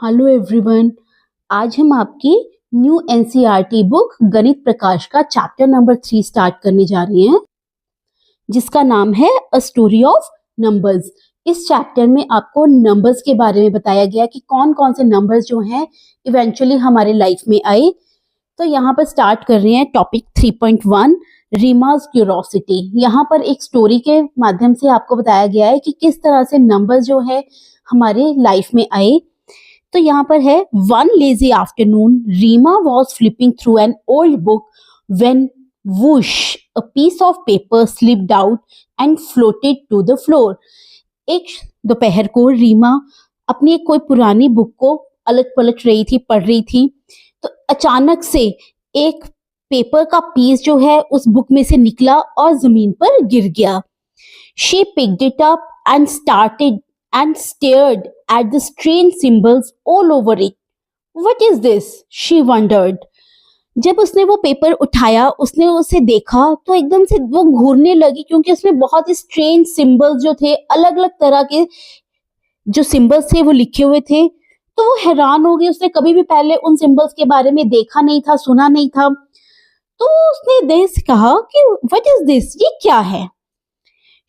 Hello everyone. आज हम आपकी न्यू एनसीईआरटी बुक गणित प्रकाश का चैप्टर नंबर 3 स्टार्ट करने जा रहे हैं, जिसका नाम है अ स्टोरी ऑफ नंबर्स। इस चैप्टर में आपको नंबर्स के बारे में बताया गया कि कौन कौन से नंबर्स जो हैं इवेंचुअली हमारे लाइफ में आए। तो यहाँ पर स्टार्ट कर रहे हैं टॉपिक 3.1 रीमा's क्यूरोसिटी। यहाँ पर एक स्टोरी के माध्यम से आपको बताया गया है कि किस तरह से नंबर्स जो है हमारे लाइफ में आए। तो यहाँ पर है, one lazy afternoon Reema was flipping through an old book when whoosh a piece of paper slipped out and floated to the floor. एक दोपहर को रीमा अपनी एक कोई पुरानी बुक को अलट पलट रही थी, पढ़ रही थी, तो अचानक से एक पेपर का पीस जो है उस बुक में से निकला और जमीन पर गिर गया। She picked it up and stared at the strange symbols all over it. What is this? She wondered. जब उसने वो पेपर उठाया, उसने उसे देखा तो एकदम से वो घूरने लगी, क्योंकि उसमें बहुत ही स्ट्रेंज सिंबल्स जो थे, अलग अलग तरह के जो सिंबल्स थे वो लिखे हुए थे। तो वो हैरान हो गई, उसने कभी भी पहले उन सिंबल्स के बारे में देखा नहीं था, सुना नहीं था। तो उसने देख से कहा कि व्हाट इज दिस, ये क्या है।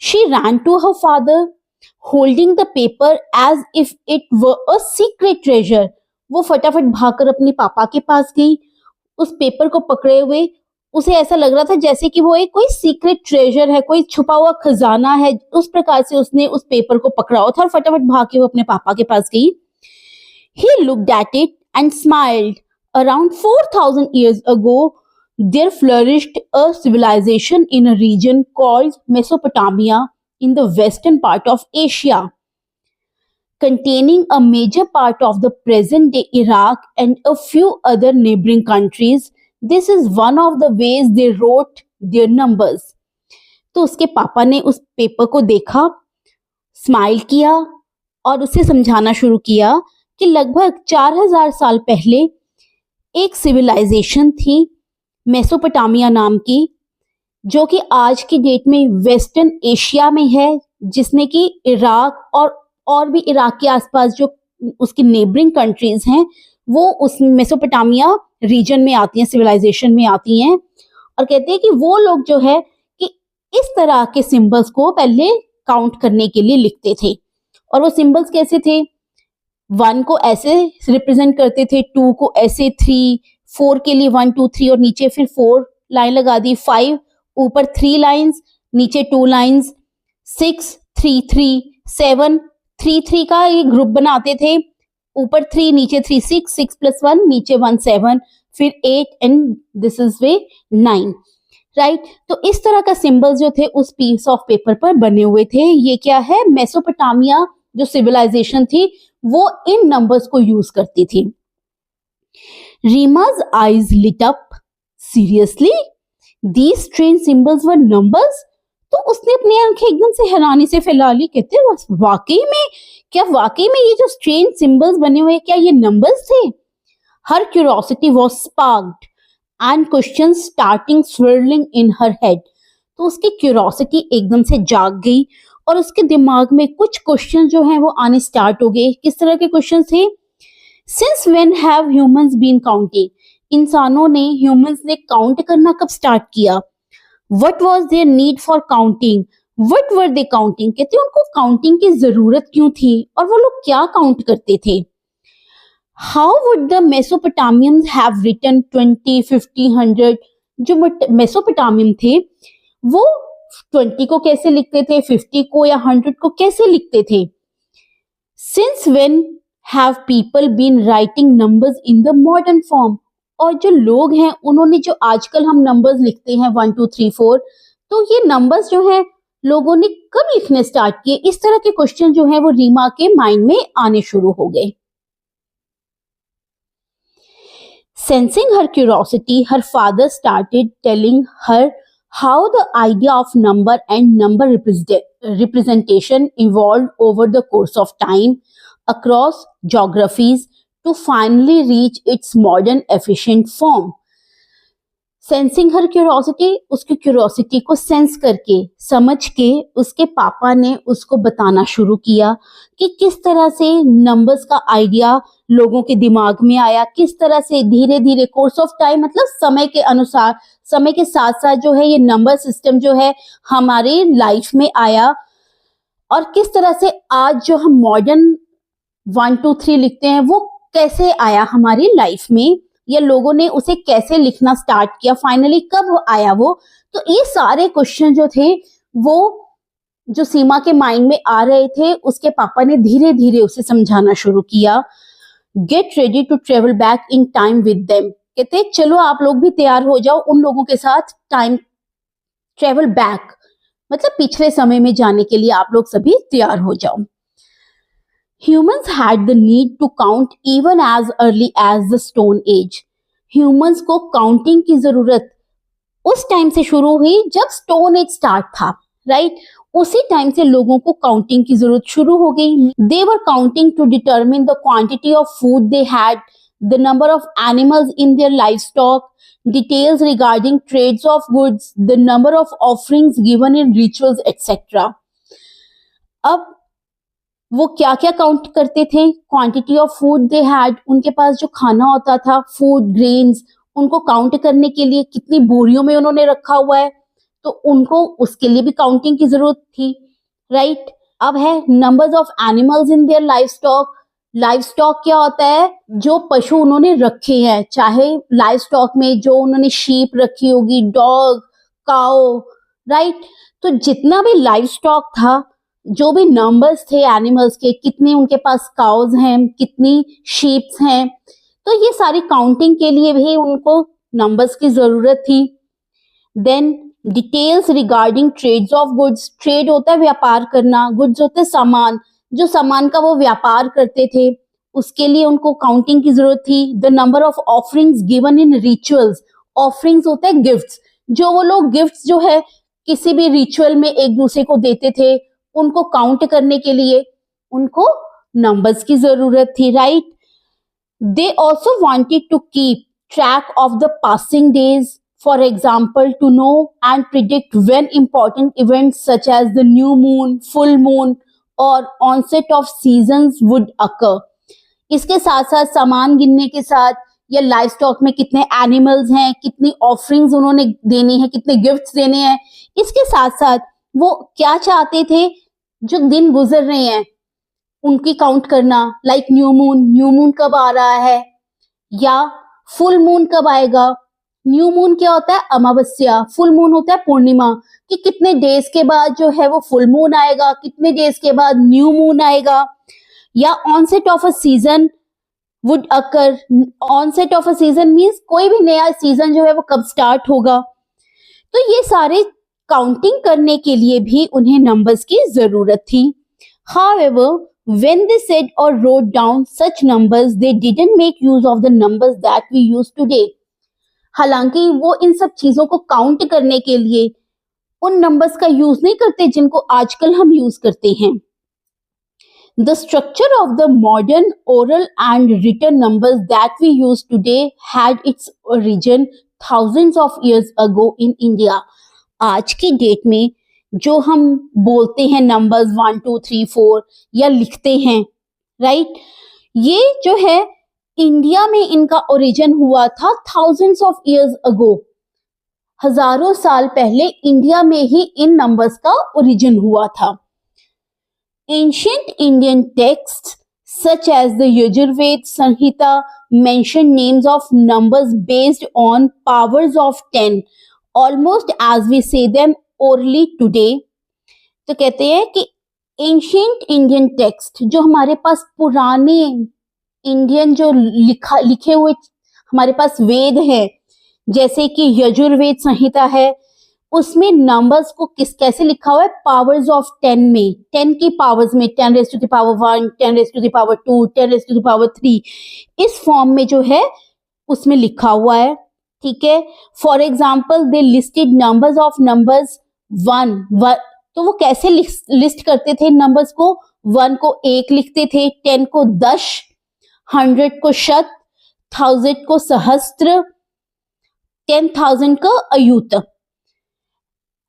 She ran to her father, holding the paper as if it were a secret treasure. वो फटाफट भागकर अपने पापा के पास गई, उस पेपर को पकड़े हुए। उसे ऐसा लग रहा था जैसे कि वो एक कोई सीक्रेट ट्रेजर है, कोई छुपा हुआ खजाना है। उस प्रकार से उसने उस पेपर को पकड़ा हुआ था और फटाफट भाग के वो अपने पापा के पास गई। He looked at it and smiled. Around 4,000 years ago, there flourished a civilization in a region called Mesopotamia in the western part of Asia, containing a major part of the present-day Iraq and a few other neighboring countries. This is one of the ways they wrote their numbers. तो उसके पापा ने उस paper को देखा, smile किया और उसे समझाना शुरू किया कि लगभग 4000 साल पहले एक सिविलाइजेशन थी मेसोपोटामिया नाम की, जो कि आज की डेट में वेस्टर्न एशिया में है, जिसमें कि इराक और भी इराक के आसपास जो उसकी नेबरिंग कंट्रीज हैं वो उस मेसोपोटामिया रीजन में आती हैं, सिविलाइजेशन में आती हैं। और कहते हैं कि वो लोग जो है कि इस तरह के सिंबल्स को पहले काउंट करने के लिए लिखते थे। और वो सिंबल्स कैसे थे, 1 को ऐसे रिप्रेजेंट करते थे, 2 को ऐसे, 3, 4 के लिए 1 2 3 और नीचे फिर 4 लाइन लगा दी, 5 ऊपर 3 लाइंस, नीचे 2 लाइंस, 6 3 3 7 3 3 का ये ग्रुप बनाते थे, ऊपर 3 नीचे 3 6 6 + 1 नीचे 1 7 फिर 8 and this is way 9, right. तो इस तरह का सिंबल्स जो थे उस पीस ऑफ पेपर पर बने हुए थे। ये क्या है, मेसोपोटामिया जो सिविलाइजेशन थी वो इन नंबर्स को यूज करती थी। Rima's eyes lit up. Seriously? These strange symbols were numbers? तो उसने अपनी आंखें एकदम से हैरानी से फैला ली। कहते वाकई में, क्या वाकई में ये जो स्ट्रेंज सिंबल्स बने हुए क्या ये नंबर्स थे? Her curiosity was sparked and questions starting swirling in her head. तो उसकी क्यूरोसिटी एकदम से जाग गई और उसके दिमाग में कुछ क्वेश्चन जो हैं वो आने स्टार्ट हो गए। किस तरह के क्वेश्चन थे? Since when have humans been counting? इंसानों ने, ह्यूमंस ने काउंट करना कब स्टार्ट किया? What was their need for counting? What were they counting? कहते हैं उनको काउंटिंग की जरूरत क्यों थी और वो लोग क्या काउंट करते थे? How would the Mesopotamians have written 20, 50, 100? जो मेसोपोटामियन थे वो 20 को कैसे लिखते थे, 50 को या 100 को कैसे लिखते थे? Since when have people been writing numbers in the modern form? और जो लोग हैं उन्होंने, जो आजकल हम नंबर्स लिखते हैं 1 2 3 4, तो ये नंबर्स जो हैं लोगों ने कब लिखने स्टार्ट किए? इस तरह के क्वेश्चन जो हैं वो रीमा के माइंड में आने शुरू हो गए। Sensing her curiosity, her father started telling her how the idea of number and number representation evolved over the course of time across geographies to finally reach its modern efficient form. Sensing her curiosity, उसकी curiosity को sense करके, समझ के उसके पापा ने उसको बताना शुरू किया कि किस तरह से नंबर्स का आइडिया लोगों के दिमाग में आया, किस तरह से धीरे धीरे कोर्स ऑफ टाइम, मतलब समय के अनुसार, समय के साथ साथ जो है ये नंबर सिस्टम जो है हमारी लाइफ में आया, और किस तरह से आज जो हम मॉडर्न 1 2 3 लिखते हैं वो कैसे आया हमारी लाइफ में, या लोगों ने उसे कैसे लिखना स्टार्ट किया, फाइनली कब आया वो। तो ये सारे क्वेश्चन जो थे वो जो सीमा के माइंड में आ रहे थे, उसके पापा ने धीरे धीरे उसे समझाना शुरू किया। Get ready to travel back in time with them, कहते चलो आप लोग भी तैयार हो जाओ उन लोगों के साथ टाइम ट्रेवल बैक, मतलब पिछले समय में जाने के लिए आप लोग सभी तैयार हो जाओ। Humans had the need to count even as early as the Stone Age. Humans को काउंटिंग की जरूरत उस टाइम से शुरू हुई जब स्टोन एज स्टार्ट था, राइट? उसी टाइम से लोगों को काउंटिंग की जरूरत शुरू हो गई। They were counting to determine the quantity of food they had, the number of animals in their livestock, details regarding trades of goods, the number of offerings given in rituals, etc. अब वो क्या क्या count करते थे? Quantity of food they had, उनके पास जो खाना होता था, फूड, ग्रेन्स, उनको काउंट करने के लिए कितनी बोरियों में उन्होंने रखा हुआ है, तो उनको उसके लिए भी काउंटिंग की जरूरत थी, राइट? अब है numbers of animals in their life stock. Life stock क्या होता है? जो पशु उन्होंने रखे हैं, चाहे लाइफ स्टॉक में जो उन्होंने शीप रखी होगी, डॉग, काउ, राइट? तो जितना भी लाइफ स्टॉक था, जो भी नंबर्स थे एनिमल्स के, कितने उनके पास काउज हैं, कितनी शीप्स हैं, तो ये सारी काउंटिंग के लिए भी उनको नंबर्स की जरूरत थी। Then details regarding trades of goods, trade होता है व्यापार करना, गुड्स होते हैं सामान, जो सामान का वो व्यापार करते थे, उसके लिए उनको काउंटिंग की जरूरत थी। The number of offerings given in rituals, offerings होते हैं गिफ्ट्स, जो वो लोग गिफ्ट्स जो है किसी भी रिचुअल में एक दूसरे को देते थे, उनको काउंट करने के लिए उनको नंबर्स की जरूरत थी, right? They also wanted to keep track of the passing days, for example to know and predict when important events such as the new moon, full moon और onset of seasons would occur. इसके साथ साथ सामान गिनने के साथ, या life stock में कितने एनिमल्स हैं, कितनी ऑफरिंग्स उन्होंने देनी है, कितने गिफ्ट्स देने हैं, इसके साथ साथ वो क्या चाहते थे, जो दिन गुजर रहे हैं उनकी काउंट करना, लाइक न्यू मून कब आ रहा है, या फुल मून कब आएगा। न्यू मून क्या होता है? अमावस्या। फुल मून होता है पूर्णिमा, कि कितने डेज के बाद जो है वो फुल मून आएगा, कितने डेज के बाद न्यू मून आएगा। या onset of a season would occur, onset of a season means कोई भी नया सीजन जो है वो कब स्टार्ट होगा। तो ये सारे काउंटिंग करने के लिए भी उन्हें नंबर्स की जरूरत थी। However, when they said or wrote down such numbers, they didn't make use of the numbers that we use today. हालांकि वो इन सब चीजों को काउंट करने के लिए उन नंबर्स का यूज नहीं करते जिनको आजकल हम यूज करते हैं। The structure of the modern oral and written numbers that we use today had its origin thousands of years ago in India. आज की डेट में जो हम बोलते हैं नंबर्स 1 2 3 4 या लिखते हैं, राइट, ये जो है इंडिया में इनका ओरिजिन हुआ था थाउजेंड्स ऑफ इयर्स अगो। हजारों साल पहले इंडिया में ही इन नंबर्स का ओरिजिन हुआ था। Ancient Indian text such as the Yajurved Sanhita mention names of numbers based on powers of 10 almost as we say them orally today. तो कहते हैं कि एंशिएंट इंडियन टेक्स्ट, जो हमारे पास पुराने इंडियन जो लिखे हुए हमारे पास वेद है, जैसे कि यजुर्वेद संहिता है, उसमें नंबर्स को कैसे लिखा हुआ है? पावर्स ऑफ 10 में, 10 की पावर्स में, 10 raise to the power 1, 10 raise to the power 2, 10 raise to the power 3, इस फॉर्म में जो है उसमें लिखा हुआ है, ठीक है। For example they listed numbers of numbers 1, तो वो कैसे लिस्ट करते थे नंबर्स को? 1 को 1 लिखते थे, 10 को 10, 100 को शत, 1000 को सहस्त्र, 10,000 का अयूत,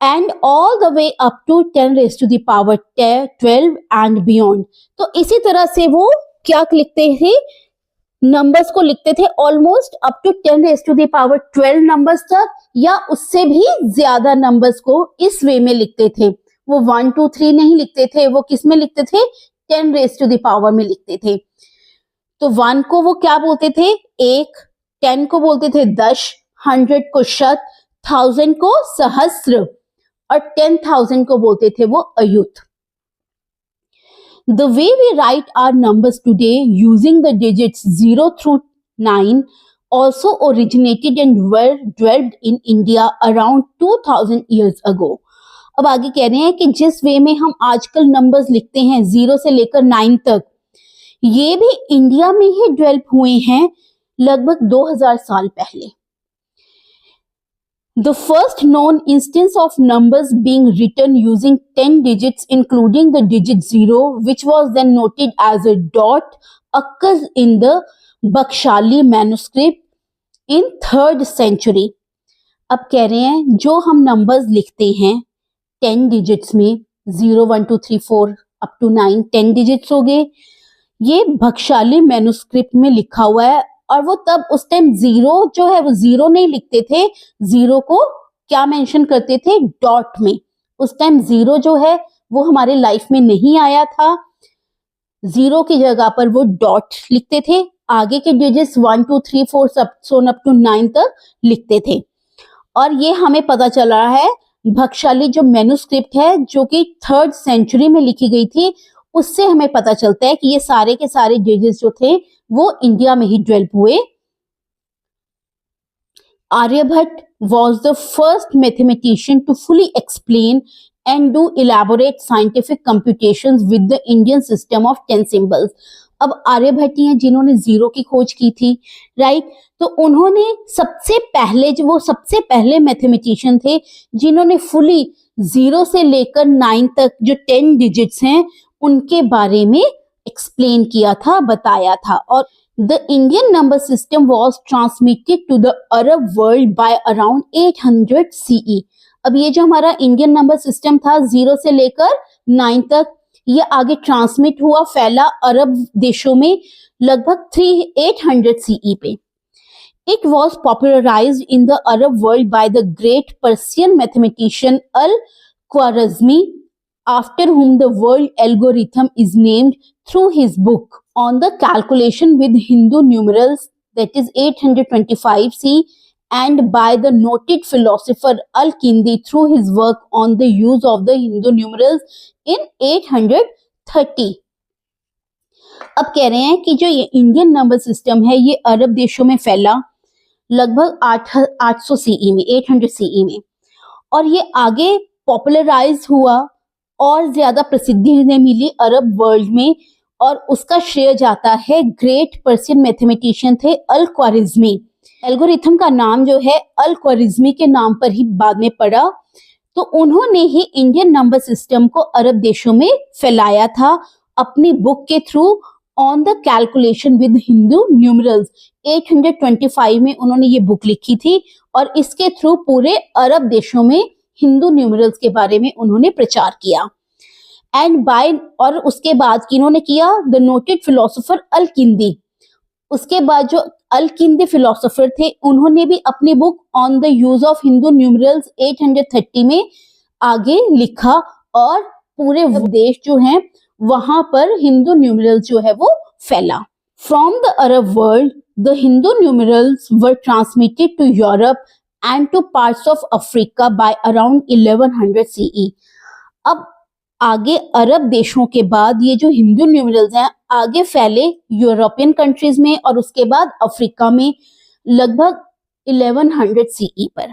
and all the way up to 10 raised to the power 12 and beyond. तो इसी तरह से वो क्या लिखते थे, नंबर्स को लिखते थे almost up to 10 raised to the power 12 numbers तक, या उससे भी ज्यादा नंबर्स को इस वे में लिखते थे। वो 1 2 3 नहीं लिखते थे, वो किस में लिखते थे, 10 raised to the power में लिखते थे। तो 1 को वो क्या बोलते थे, 1, 10 को बोलते थे 10, 100 को शत, 1000 को सहस्र और 10,000 को बोलते थे वो अयुत। The way we write our numbers today using the digits 0 through 9 also originated and were developed in India around 2000 years ago। अब आगे कह रहे हैं कि जिस वे में हम आजकल नंबर्स लिखते हैं 0 से लेकर 9 तक, ये भी इंडिया में ही डेवलप हुए हैं लगभग 2000 साल पहले। The first known instance of numbers being written using 10 digits including the digit 0, which was then noted as a dot, occurs in the Bakshali manuscript in 3rd century। अब कह रहे हैं जो हम नंबर्स लिखते हैं 10 डिजिट्स में, 0 1 2 3 4 अप टू 9 10 डिजिट्स हो गए, ये बख्शाली मैन्युस्क्रिप्ट में लिखा हुआ है। और वो तब उस टाइम 0 जो है वो 0 नहीं लिखते थे, 0 को क्या मेंशन करते थे, डॉट में। उस टाइम 0 जो है वो हमारे लाइफ में नहीं आया था, 0 की जगह पर वो डॉट लिखते थे, आगे के डिजिट्स 1 2 3 4 सो अप टू 9 तक लिखते थे। और ये हमें पता चला है बख्शाली जो मैन्युस्क्रिप्ट है जो कि 3rd सेंचुरी में लिखी गई थी, उससे हमें पता चलता है कि ये सारे के सारे डिजिट्स जो थे वो इंडिया में ही डेवलप हुए। Aryabhata was the first mathematician to fully explain and do elaborate scientific computations with the Indian system of 10 symbols। अब आर्यभट्ट हैं जिन्होंने 0 की खोज की थी, राइट। तो उन्होंने सबसे पहले, जो वो सबसे पहले मैथमेटिशियन थे जिन्होंने फुली 0 से लेकर 9 तक जो 10 डिजिट्स हैं उनके बारे में एक्सप्लेन किया था, बताया था। और the Indian number system was transmitted to the Arab world by around 800 CE। अब ये जो हमारा इंडियन नंबर सिस्टम था 0 से लेकर 9 तक, ये आगे ट्रांसमिट हुआ, फैला अरब देशों में लगभग 800 CE पे। It was popularized in the Arab world by the great Persian mathematician Al-Khwarizmi, after whom the world algorithm is named through his book on the calculation with Hindu numerals, that is 825 CE, and by the noted philosopher Al-Kindi through his work on the use of the Hindu numerals in 830। अब कह रहे हैं कि जो ये Indian number system है ये अरब देशों में फैला लगभग 800 CE में, 800 CE में, और ये आगे पॉपुलराइज हुआ और ज्यादा प्रसिद्धि ने मिली अरब वर्ल्ड में। और उसका श्रेय जाता है ग्रेट पर्शियन मैथमेटिशियन थे अल-ख्वारिज़मी। एल्गोरिथम का नाम जो है अल-ख्वारिज़मी के नाम पर ही बाद में पड़ा। तो उन्होंने ही इंडियन नंबर सिस्टम को अरब देशों में फैलाया था अपनी बुक के through on the calculation with Hindu numerals. 825 में उन्होंने ये बुक लिखी थी और इसके थ्रू पूरे अरब देशों में हिंदू न्यूमरल्स के बारे में उन्होंने प्रचार किया। एंड बाय, और उसके बाद इन्होंने किया द नोटेड फिलोसोफर अल-किंदी। उसके बाद जो अल-किंदी फिलोसोफर थे उन्होंने भी अपनी book on the use of Hindu numerals 830 में आगे लिखा और पूरे देश जो है वहां पर हिंदू न्यूमरल्स जो है वो फैला। From the Arab world the Hindu numerals were transmitted to Europe and to parts of Africa by around 1100 CE। अब आगे अरब देशों के बाद ये जो हिंदू न्यूमरल्स हैं आगे फैले यूरोपियन कंट्रीज में और उसके बाद अफ्रीका में लगभग 1100 CE पर।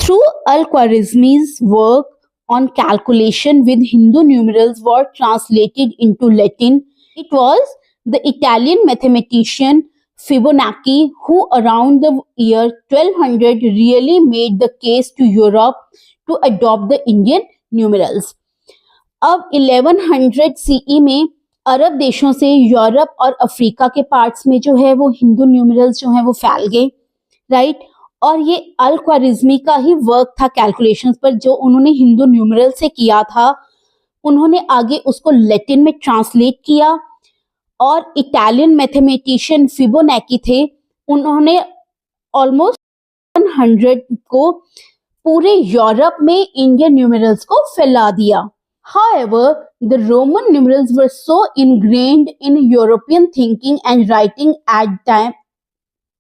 Through al Khwarizmi's work on calculation with Hindu numerals were translated into Latin. It was the Italian mathematician Fibonacci who around the year 1200 really made the case to Europe to adopt the Indian numerals. अब 1100 CE में अरब देशों से Europe और Africa के parts में जो है वो हिंदू न्यूमरल्स जो है वो फैल गए, राइट। और ये अल ख्वारिज़मी का ही वर्क था कैलकुलेशंस पर, जो उन्होंने हिंदू न्यूमरल से किया था। उन्होंने आगे उसको लैटिन में ट्रांसलेट किया, और इटालियन मैथमेटिशियन फिबोनाची थे, उन्होंने ऑलमोस्ट 100 को पूरे यूरोप में इंडियन न्यूमरल्स को फैला दिया। However, the Roman numerals were so ingrained in European thinking and writing at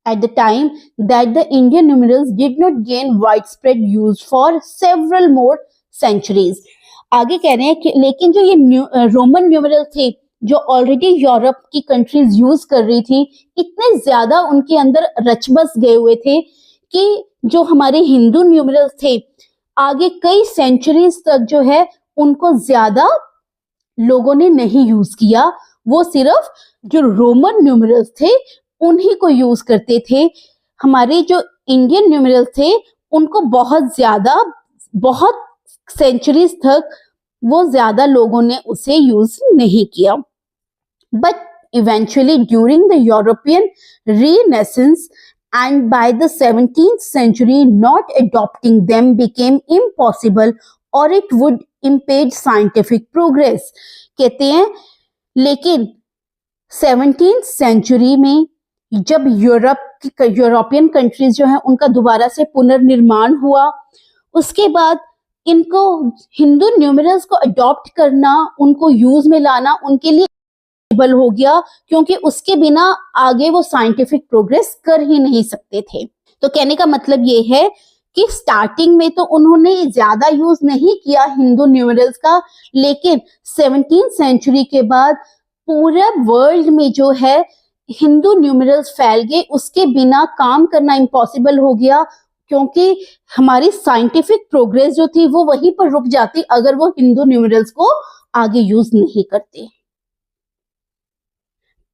the time that the Indian numerals did not gain widespread use for several more centuries. आगे कह रहे हैं कि लेकिन जो ये रोमन न्यूमरल थे, जो ऑलरेडी यूरोप की कंट्रीज यूज कर रही थी, इतने ज्यादा उनके अंदर रच बस गए हुए थे कि जो हमारे हिंदू न्यूमरल्स थे, आगे कई सेंचुरीज तक जो है उनको ज्यादा लोगों ने नहीं यूज किया। वो सिर्फ जो रोमन न्यूमरल्स थे उन्हीं को यूज करते थे। हमारे जो इंडियन न्यूमरल्स थे उनको बहुत सेंचुरीज तक वो ज्यादा लोगों ने उसे यूज नहीं किया। But eventually during the European Renaissance and by the 17th century, not adopting them became impossible or it would impede scientific progress. कहते हैं लेकिन 17th century में जब यूरोपियन कंट्रीज जो है उनका दोबारा से पुनर्निर्माण हुआ, उसके बाद इनको हिंदू न्यूमरल्स को अडॉप्ट करना, उनको यूज में लाना उनके लिए हो गया, क्योंकि उसके बिना आगे वो साइंटिफिक प्रोग्रेस कर ही नहीं सकते थे। तो कहने का मतलब ये है कि स्टार्टिंग में तो उन्होंने ज्यादा यूज नहीं किया हिंदू न्यूमरल्स का, लेकिन 17th सेंचुरी के बाद पूरे वर्ल्ड में जो है हिंदू न्यूमरल्स फैल गए, उसके बिना काम करना इम्पॉसिबल हो गया, क्योंकि हमारी साइंटिफिक प्रोग्रेस जो थी वो वहीं पर रुक जाती अगर वो हिंदू न्यूमरल्स को आगे यूज नहीं करते।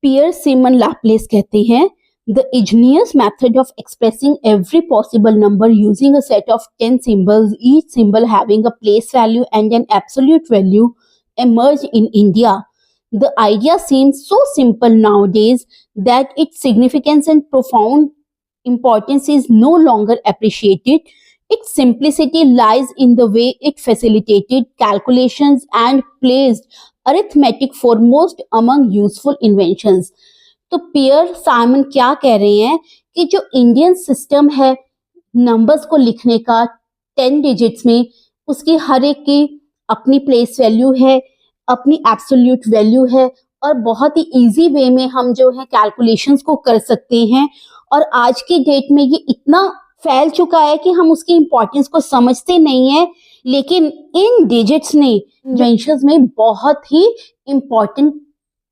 पियर सिमन लैपलेस कहते हैं, The ingenious method of expressing every possible number using a set of 10 symbols, each symbol having a place value and an absolute value, emerged in India. The idea seems so simple nowadays that its significance and profound importance is no longer appreciated. Its simplicity lies in the way it facilitated calculations and placed arithmetic foremost among useful inventions. तो पियर Simon क्या कह रहे हैं कि जो Indian system है numbers को लिखने का 10 डिजिट्स में, उसकी हर एक की अपनी प्लेस वैल्यू है, अपनी एब्सोल्यूट वैल्यू है, और बहुत ही इजी वे में हम जो है कैलकुलेशंस को कर सकते हैं। और आज के डेट में ये इतना फैल चुका है कि हम उसकी इंपॉर्टेंस को समझते नहीं है, लेकिन इन डिजिट्स ने इन्वेंशंस में बहुत ही इंपॉर्टेंट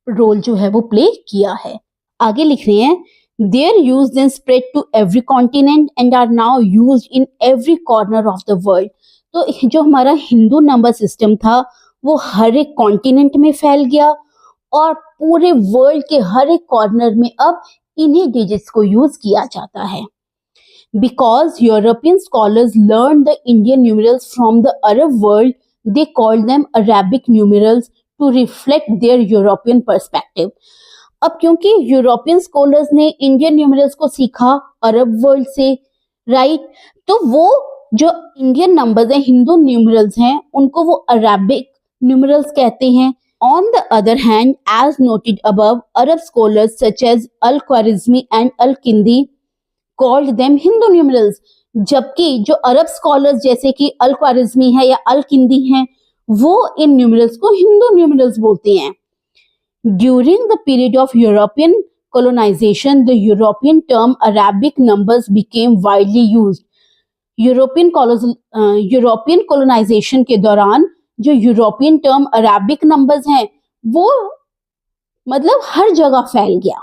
रोल जो है वो प्ले किया है। आगे लिख रहे हैं, their use then spread to every continent and are now used in every corner of the world. तो जो हमारा हिंदू नंबर सिस्टम था वो हर एक कॉन्टिनेंट में फैल गया और पूरे वर्ल्ड के हर एक कॉर्नर में अब इन्हीं डिजिट्स को यूज किया जाता है। Because European scholars learned the Indian numerals from the Arab world, they called them Arabic numerals to reflect their European perspective. अब क्योंकि यूरोपियन स्कॉलर्स ने इंडियन न्यूमरल्स को सीखा अरब वर्ल्ड से, राइट, तो वो जो इंडियन नंबर्स हैं, हिंदू न्यूमरल्स हैं, उनको वो अरेबिक न्यूमरल्स कहते हैं। On the other hand, as noted above, Arab scholars such as Al-Khwarizmi and Al-Kindi called them Hindu numerals, जबकि जो अरब स्कॉलर्स जैसे कि अल ख्वारिज़मी है या अल किंदी हैं, वो इन न्यूमरल्स को हिंदू न्यूमरल्स बोलते हैं। During the period of European colonization, the European term Arabic numbers became widely used. European colonization के दौरान जो यूरोपियन टर्म अरेबिक नंबर्स हैं वो मतलब हर जगह फैल गया।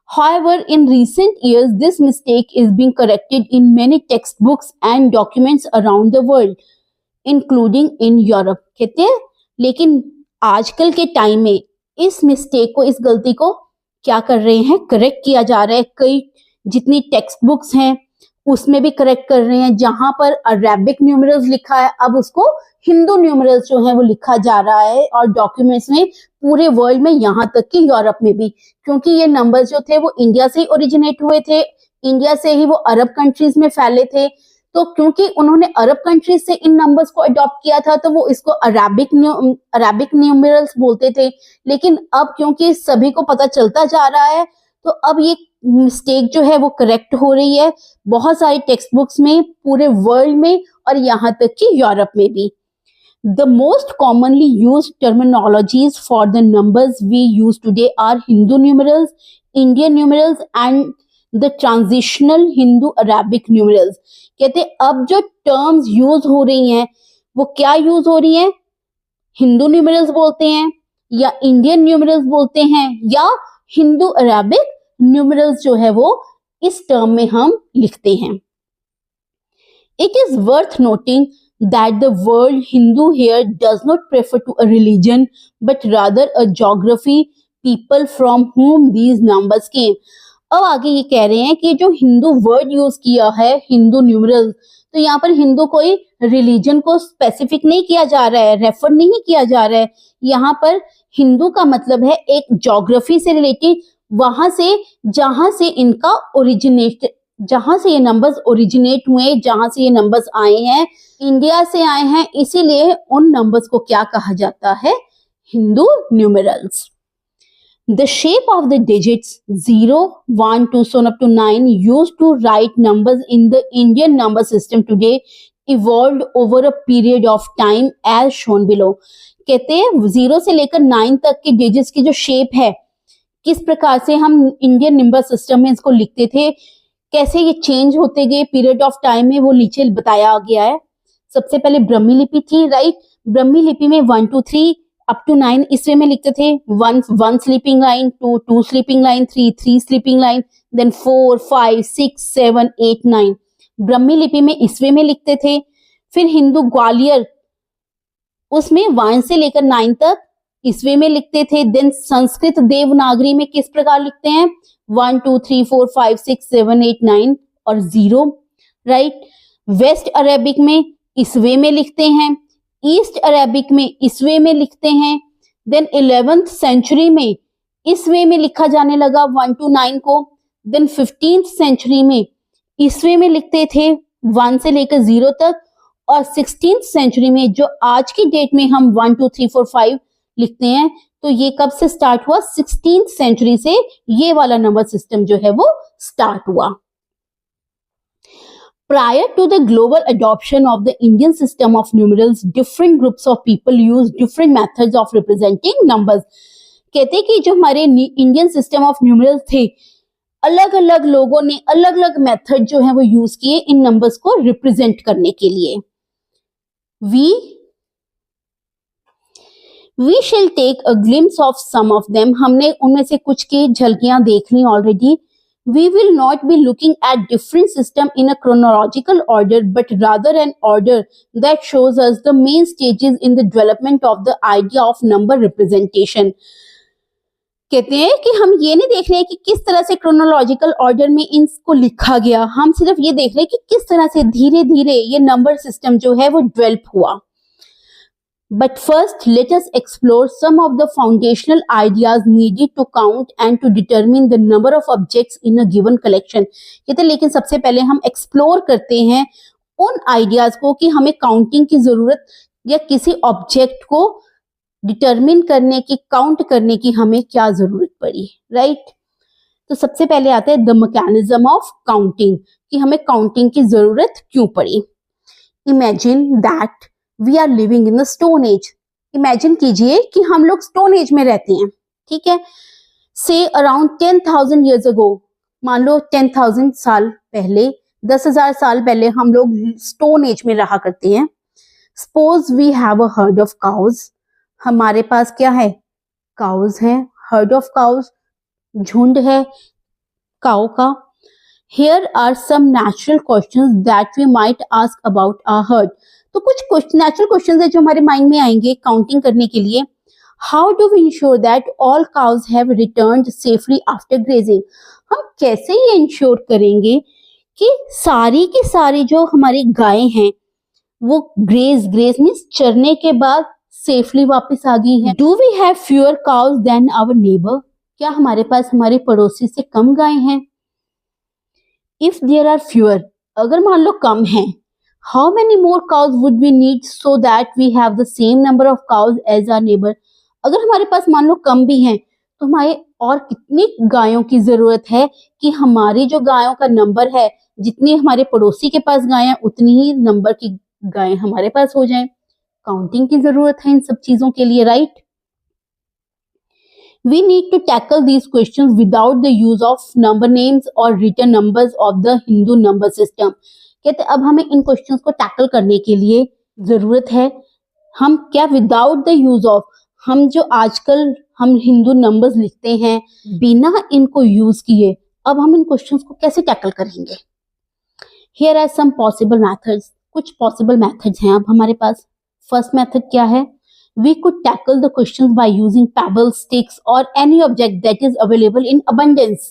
However, in recent years, this mistake is being corrected in many textbooks and documents around the world, including in Europe. कहते हैं लेकिन आजकल के टाइम में इस मिस्टेक को, इस गलती को क्या कर रहे हैं, करेक्ट किया जा रहा है। कई जितनी टेक्स्ट बुक्स हैं उसमें भी करेक्ट कर रहे हैं। जहां पर अरेबिक न्यूमरल्स लिखा है अब उसको हिंदू न्यूमरल्स जो है वो लिखा जा रहा है, और डॉक्यूमेंट्स में पूरे वर्ल्ड में, यहाँ तक कि यूरोप में भी, क्योंकि ये नंबर्स जो थे वो इंडिया से ही ओरिजिनेट हुए थे। इंडिया से ही वो अरब कंट्रीज में फैले थे, तो क्योंकि उन्होंने अरब कंट्रीज से इन नंबर्स को अडॉप्ट किया था तो वो इसको अरेबिक न्यूमेरल्स बोलते थे। लेकिन अब क्योंकि सभी को पता चलता जा रहा है तो अब ये मिस्टेक जो है वो करेक्ट हो रही है बहुत सारी टेक्स्ट बुक्स में, पूरे वर्ल्ड में और यहाँ तक कि यूरोप में भी। The most commonly used terminologies for the numbers we use today are Hindu numerals, Indian numerals and the transitional Hindu-Arabic numerals। कहते अब जो टर्म्स यूज हो रही हैं वो क्या यूज हो रही हैं? हिंदू न्यूमरल्स बोलते हैं या इंडियन न्यूमरल्स बोलते हैं या हिंदू अरेबिक न्यूमरल्स जो है वो इस टर्म में हम लिखते हैं। It is worth noting that the word Hindu here does not refer to a religion but rather a geography, people from whom these numbers came। अब आगे ये कह रहे हैं कि जो हिंदू वर्ड यूज किया है हिंदू न्यूमरल, तो यहाँ पर हिंदू कोई रिलीजन को स्पेसिफिक नहीं किया जा रहा है, रेफर नहीं किया जा रहा है। यहाँ पर हिंदू का मतलब है एक ज्योग्राफी से रिलेटेड, वहां से जहां से इनका ओरिजिनेट, जहां से ये नंबर्स ओरिजिनेट हुए, जहां से ये नंबर्स आए हैं, इंडिया से आए हैं, इसीलिए उन नंबर्स को क्या कहा जाता है? Hindu numerals. The shape of the digits 0, 1, 2, so on up to 9 used to write numbers in the Indian number system today evolved over a period of time as shown below। कहते हैं 0 से लेकर 9 तक के डिजिट्स की जो शेप है, किस प्रकार से हम इंडियन नंबर सिस्टम में इसको लिखते थे, कैसे ये चेंज होते गए पीरियड ऑफ टाइम में, वो नीचे बताया गया है। सबसे पहले ब्रह्मी लिपि थी, राइट। ब्रह्मी लिपि में 1 2 3 अप टू 9 ईस्वी में लिखते थे। 1 sleeping line, 2 sleeping line, 3 sleeping line, then 4 5 6 7 8 9 ब्रह्मी लिपि में ईस्वी में लिखते थे। फिर हिंदू ग्वालियर उसमें 1 से लेकर 9 तक ईस्वी में लिखते थे। देन संस्कृत देवनागरी में किस प्रकार लिखते हैं? 1 2 3 4 5 6 7 8 9 और 0, राइट। वेस्ट अरेबिक में ईस्वी में लिखते हैं, ईस्ट अरेबिक में ईस्वी में लिखते हैं। देन 11th सेंचुरी में ईस्वी में लिखा जाने लगा 1 to 9 को। देन 15th सेंचुरी में ईस्वी में लिखते थे 1 से लेकर 0 तक, और 16th सेंचुरी में जो आज की डेट में हम 1 2 3 4 5 लिखते हैं, तो ये कब से स्टार्ट हुआ? 16th सेंचुरी से ये वाला नंबर सिस्टम जो है वो स्टार्ट हुआ। Prior to the global adoption of the Indian system of numerals, different groups of people use different methods of representing numbers। कहते कि जो हमारे इंडियन सिस्टम ऑफ न्यूमरल्स थे, अलग अलग लोगों ने अलग अलग मेथड जो है वो यूज किए इन नंबर्स को रिप्रेजेंट करने के लिए। We shall take a glimpse of some of them। हमने उनमें से कुछ की झलकियां देख ली already. We will not be looking at different system in a chronological order, but rather an order that shows us the main stages in the development of the idea of number representation। कहते हैं कि हम ये नहीं देख रहे हैं कि किस तरह से क्रोनोलॉजिकल ऑर्डर में इनको लिखा गया, हम सिर्फ ये देख रहे हैं कि किस तरह से धीरे धीरे ये नंबर सिस्टम जो है वो डेवलप हुआ। But first, let us explore some of the foundational ideas needed to count and to determine the number of objects in a given collection। कहते लेकिन सबसे पहले हम एक्सप्लोर करते हैं उन आइडियाज को कि हमें काउंटिंग की जरूरत या किसी ऑब्जेक्ट को डिटरमिन करने की, काउंट करने की हमें क्या जरूरत पड़ी, राइट। तो सबसे पहले आता है द मैकेनिज्म ऑफ काउंटिंग, कि हमें काउंटिंग की जरूरत क्यों पड़ी। Imagine that we are living in the stone age. Imagine कीजिए कि हम लोग स्टोन एज में रहते हैं, ठीक है। से अराउंड 10,000 years ago, मान लो 10,000 साल पहले, 10,000 साल पहले हम लोग स्टोन एज में रहा करते हैं। Suppose we have a herd of cows. हमारे पास क्या है? काउज है, हर्ड ऑफ काउज, झुंड है काउ का। Here are some natural questions that we might ask about our herd। तो कुछ नेचुरल क्वेश्चंस है जो हमारे माइंड में आएंगे काउंटिंग करने के लिए। How do we ensure that all cows have returned safely after grazing. हम कैसे ये इंश्योर करेंगे कि सारी की सारी जो हमारी गायें हैं वो ग्रेज मीन्स चरने के बाद सेफली वापस आ गई हैं। Do we have fewer cows than our neighbour. क्या हमारे पास हमारे पड़ोसी से कम गायें हैं? इफ देयर आर फ्यूअर, अगर मान लो कम है, how many more cows would we need so that we have the same number of cows as our neighbour. अगर हमारे पास मान लो कम भी हैं, तो हमारे और कितनी गायों की जरूरत है कि हमारी जो गायों का नंबर है, जितनी हमारे पड़ोसी के पास गायें हैं उतनी ही नंबर की गायें हमारे पास हो जाएं। काउंटिंग की जरूरत है इन सब चीजों के लिए, right. We need to tackle these questions without the use of number names or written numbers of the Hindu number system। कहते अब हमें इन क्वेश्चंस को टैकल करने के लिए जरूरत है, हम क्या विदाउट द यूज ऑफ, हम जो आजकल हम हिंदू नंबर्स लिखते हैं बिना इनको यूज किए, अब हम इन क्वेश्चंस को कैसे टैकल करेंगे। Here are some possible methods, कुछ पॉसिबल मेथड्स हैं अब हमारे पास। फर्स्ट मेथड क्या है, we could tackle the questions by using pebbles, sticks or any object that is available in abundance।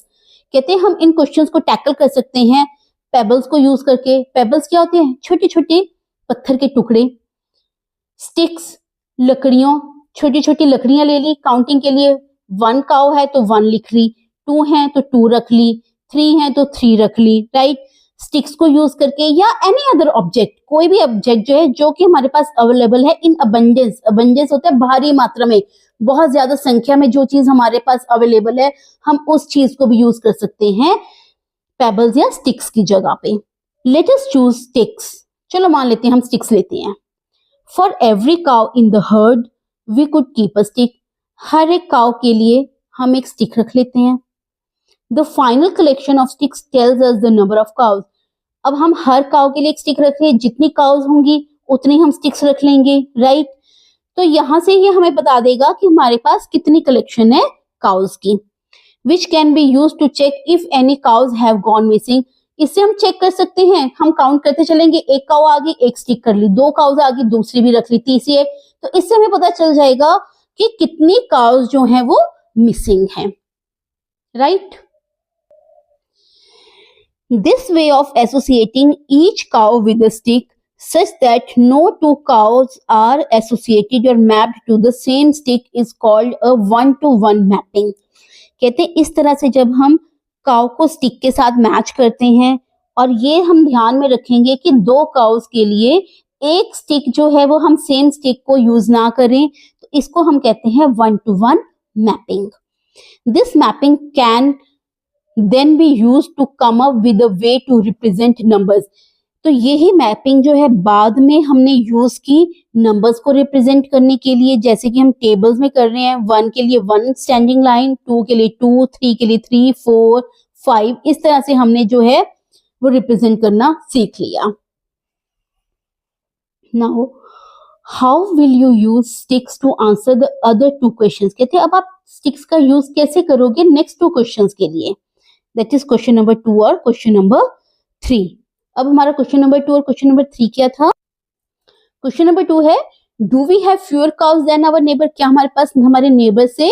कहते हैं हम इन क्वेश्चंस को टैकल कर सकते हैं पेबल्स को यूज करके। पेबल्स क्या होते हैं, छोटे छोटे पत्थर के टुकड़े। स्टिक्स, लकड़ियों, छोटी छोटी लकड़ियां ले ली काउंटिंग के लिए। 1 काउ है तो 1 लिख ली, 2 है तो 2 रख ली, 3 है तो 3 रख ली, राइट। स्टिक्स को यूज करके या एनी अदर ऑब्जेक्ट, कोई भी ऑब्जेक्ट जो है जो कि हमारे पास अवेलेबल है इन अबंडेंस। अबंडेंस होता है भारी मात्रा में, बहुत ज्यादा संख्या में जो चीज हमारे पास अवेलेबल है, हम उस चीज को भी यूज कर सकते हैं पेबल्स या स्टिक्स की जगह पे। लेट अस चूज स्टिक्स, चलो मान लेते हैं हम स्टिक्स लेते हैं। For every cow in the herd we could keep a stick, हर एक काउ के लिए हम एक स्टिक रख लेते हैं। The final collection of sticks tells us the number of cause. अब हम हर काउ के लिए एक स्टिक रख रहे हैं, जितनी काउज होंगी उतनी हम स्टिक्स रख लेंगे, राइट। तो यहां से ये हमें बता देगा कि हमारे पास कितनी कलेक्शन है काउज की। Which can be use to check if any cows have gone missing. इससे हम चेक कर सकते हैं, हम काउंट करते चलेंगे, एक काउ आ गई एक स्टिक कर ली, 2 काउज आ गई दूसरी भी रख ली, तीसरी है, तो इससे हमें पता चल जाएगा कि कितनी काउज जो है वो मिसिंग है, right. This way of associating each cow with a stick such that no 2 cows are associated or mapped to the same stick is called a 1-to-1 mapping। कहते हैं इस तरह से जब हम काउ को स्टिक के साथ मैच करते हैं, और ये हम ध्यान में रखेंगे कि 2 काउस के लिए एक स्टिक जो है वो हम सेम स्टिक को यूज ना करें, तो इसको हम कहते हैं 1-to-1 mapping. This mapping can then be used to come up with a way to represent numbers। तो यही मैपिंग जो है बाद में हमने यूज की नंबर्स को रिप्रेजेंट करने के लिए, जैसे कि हम टेबल्स में कर रहे हैं। 1 के लिए 1 स्टैंडिंग लाइन, 2 के लिए 2, 3 के लिए 3, 4, 5, इस तरह से हमने जो है वो रिप्रेजेंट करना सीख लिया। Now how will you use sticks to answer the other 2 questions. कहते हैं अब आप स्टिक्स का यूज कैसे करोगे नेक्स्ट 2 क्वेश्चंस के लिए, दैट इज क्वेश्चन नंबर 2 और क्वेश्चन नंबर 3। अब हमारा क्वेश्चन नंबर 2 और क्वेश्चन नंबर 3 क्या था। क्वेश्चन नंबर 2 है, do we have fewer cows than our neighbour. क्या हमारे पास हमारे नेबर से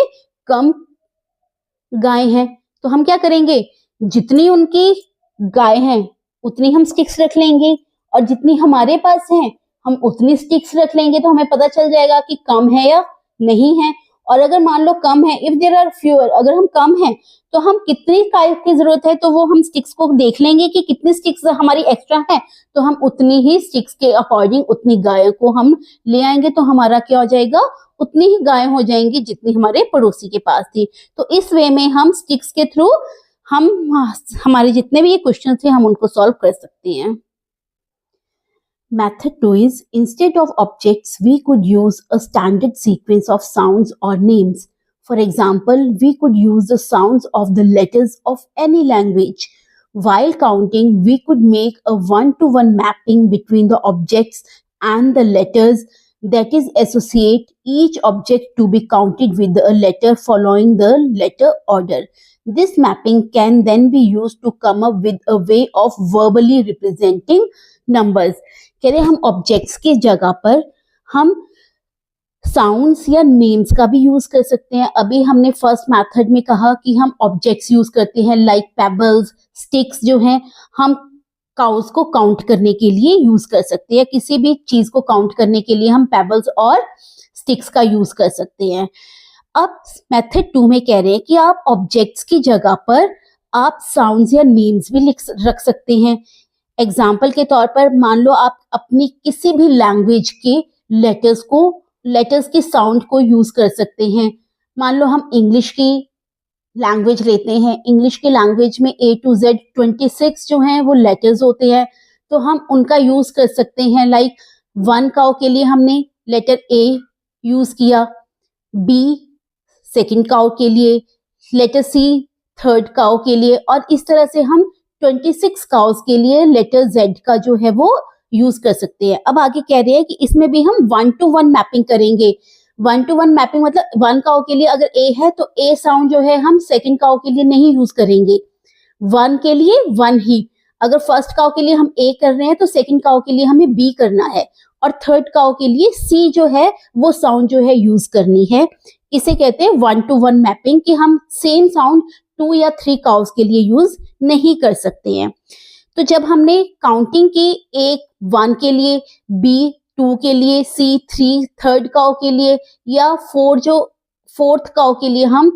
कम गाय हैं, तो हम क्या करेंगे, जितनी उनकी गाय हैं उतनी हम स्टिक्स रख लेंगे, और जितनी हमारे पास हैं हम उतनी स्टिक्स रख लेंगे, तो हमें पता चल जाएगा कि कम है या नहीं है। और अगर मान लो कम है, इफ देयर आर फ्यूअर, अगर हम कम हैं तो हम कितनी गाय की जरूरत है, तो वो हम स्टिक्स को देख लेंगे कि कितनी स्टिक्स हमारी एक्स्ट्रा है, तो हम उतनी ही स्टिक्स के अकॉर्डिंग उतनी गायों को हम ले आएंगे, तो हमारा क्या हो जाएगा, उतनी ही गाय हो जाएंगी जितनी हमारे पड़ोसी के पास थी। तो इस वे में हम स्टिक्स के थ्रू हम हमारे जितने भी ये क्वेश्चन थे हम उनको सॉल्व कर सकते हैं। Method 2 is, instead of objects, we could use a standard sequence of sounds or names. For example, we could use the sounds of the letters of any language. While counting, we could make a 1-to-1 mapping between the objects and the letters, that is, associate each object to be counted with a letter following the letter order. This mapping can then be used to come up with a way of verbally representing numbers। कह रहे हम objects की जगह पर हम sounds या names का भी यूज कर सकते हैं। अभी हमने फर्स्ट मेथड में कहा कि हम ऑब्जेक्ट्स यूज करते हैं, लाइक पेबल्स, स्टिक्स जो हैं हम काउस को काउंट करने के लिए यूज कर सकते हैं। किसी भी चीज को काउंट करने के लिए हम पेबल्स और स्टिक्स का यूज कर सकते हैं। अब मेथड 2 में कह रहे हैं कि आप ऑब्जेक्ट्स की जगह पर आप साउंड्स या नेम्स भी रख सकते हैं। एग्जाम्पल के तौर पर मान लो आप अपनी किसी भी लैंग्वेज के लेटर्स के साउंड को यूज कर सकते हैं। मान लो हम इंग्लिश की लैंग्वेज लेते हैं, इंग्लिश की लैंग्वेज में A to Z 26 जो हैं वो लेटर्स होते हैं, तो हम उनका यूज कर सकते हैं। लाइक 1 काउ के लिए हमने लेटर A यूज किया, B सेकंड काउ के लिए, लेटर C थर्ड काउ के लिए, और इस तरह से हम 26 काउस के लिए लेटर Z का जो है वो यूज कर सकते हैं। अब आगे कह रहे हैं कि इसमें भी हम 1-to-1 मैपिंग करेंगे। 1-to-1 मैपिंग मतलब 1 काउ के लिए अगर A है तो A साउंड जो है हम सेकंड काउ के लिए नहीं यूज करेंगे, 1 के लिए 1 ही। अगर फर्स्ट काउ के लिए हम A कर रहे हैं तो सेकंड काउ के लिए हमें B करना है, और थर्ड काउ के लिए C जो है वो साउंड जो है यूज करनी है। इसे कहते हैं 1-to-1 मैपिंग, कि हम सेम साउंड 2 या 3 काउस के लिए यूज नहीं कर सकते हैं। तो जब हमने काउंटिंग की, A 1 के लिए, B 2 के लिए, C 3 थर्ड काउ के लिए, या 4 जो फोर्थ काउ के लिए हम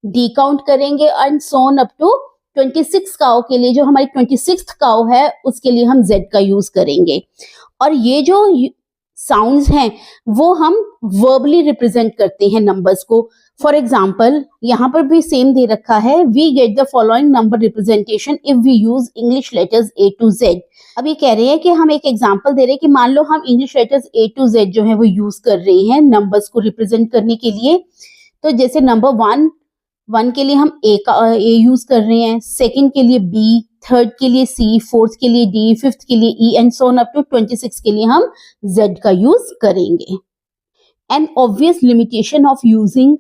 D काउंट करेंगे, and so on up to 26 cow के लिए जो हमारी 26th काउ है उसके लिए हम Z का यूज करेंगे। और ये जो साउंड्स हैं वो हम वर्बली रिप्रेजेंट करते हैं नंबर्स को। फॉर एग्जाम्पल यहाँ पर भी सेम दे रखा है, we get the following number representation if we use English letters A to Z। अब ये कह रहे हैं कि हम एक एग्जाम्पल दे रहे हैं कि मान लो हम English letters A to Z जो है वो यूज कर रहे हैं नंबर्स को रिप्रेजेंट करने के लिए। तो जैसे नंबर 1 के लिए हम A यूज कर रहे हैं, सेकंड के लिए B, थर्ड के लिए C, फोर्थ के लिए D, फिफ्थ के लिए E, and so on up to 26 के लिए हम Z का यूज करेंगे। An obvious limitation of using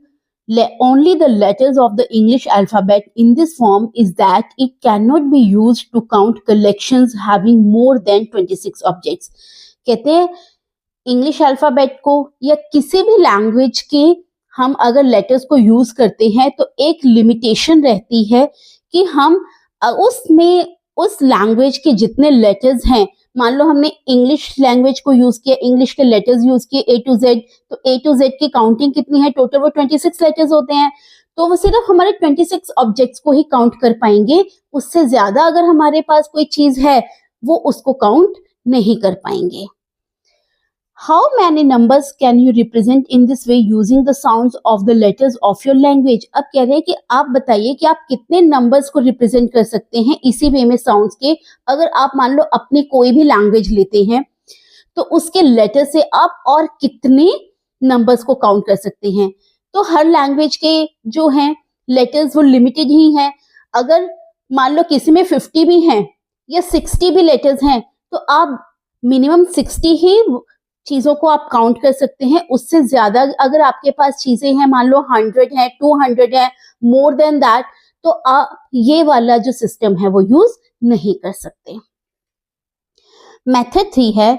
only the letters of the English alphabet in this form is that it cannot be used to count collections having more than 26 objects। कहते हैं English alphabet को या किसी भी language के हम अगर letters को यूज करते हैं तो एक लिमिटेशन रहती है कि हम उसमें उस लैंग्वेज के जितने लेटर्स हैं, मान लो हमने इंग्लिश लैंग्वेज को यूज किया, इंग्लिश के लेटर्स यूज किए A to Z, तो A to Z की काउंटिंग कितनी है, टोटल वो 26 लेटर्स होते हैं, तो वो सिर्फ हमारे 26 ऑब्जेक्ट्स को ही काउंट कर पाएंगे। उससे ज्यादा अगर हमारे पास कोई चीज है वो उसको काउंट नहीं कर पाएंगे। How many numbers can you represent in this way using the sounds of the letters of your language? अब कह रहे हैं कि आप बताइए कि आप कितने नंबर्स को रिप्रेजेंट कर सकते हैं इसी वे में साउंड्स के। अगर आप मान लो अपनी कोई भी लैंग्वेज लेते हैं तो उसके लेटर से आप और कितने नंबर्स को काउंट कर सकते हैं। तो हर लैंग्वेज के जो हैं लेटर्स वो लिमिटेड ही हैं। अगर मान लो किसी में 50 भी हैं या 60 भी लेटर्स हैं तो आप मिनिमम 60 ही चीजों को आप काउंट कर सकते हैं। उससे ज्यादा अगर आपके पास चीजें हैं, मान लो 100 है, 200 है, मोर देन दैट, तो आप ये वाला जो सिस्टम है वो यूज नहीं कर सकते। मेथड 3 है,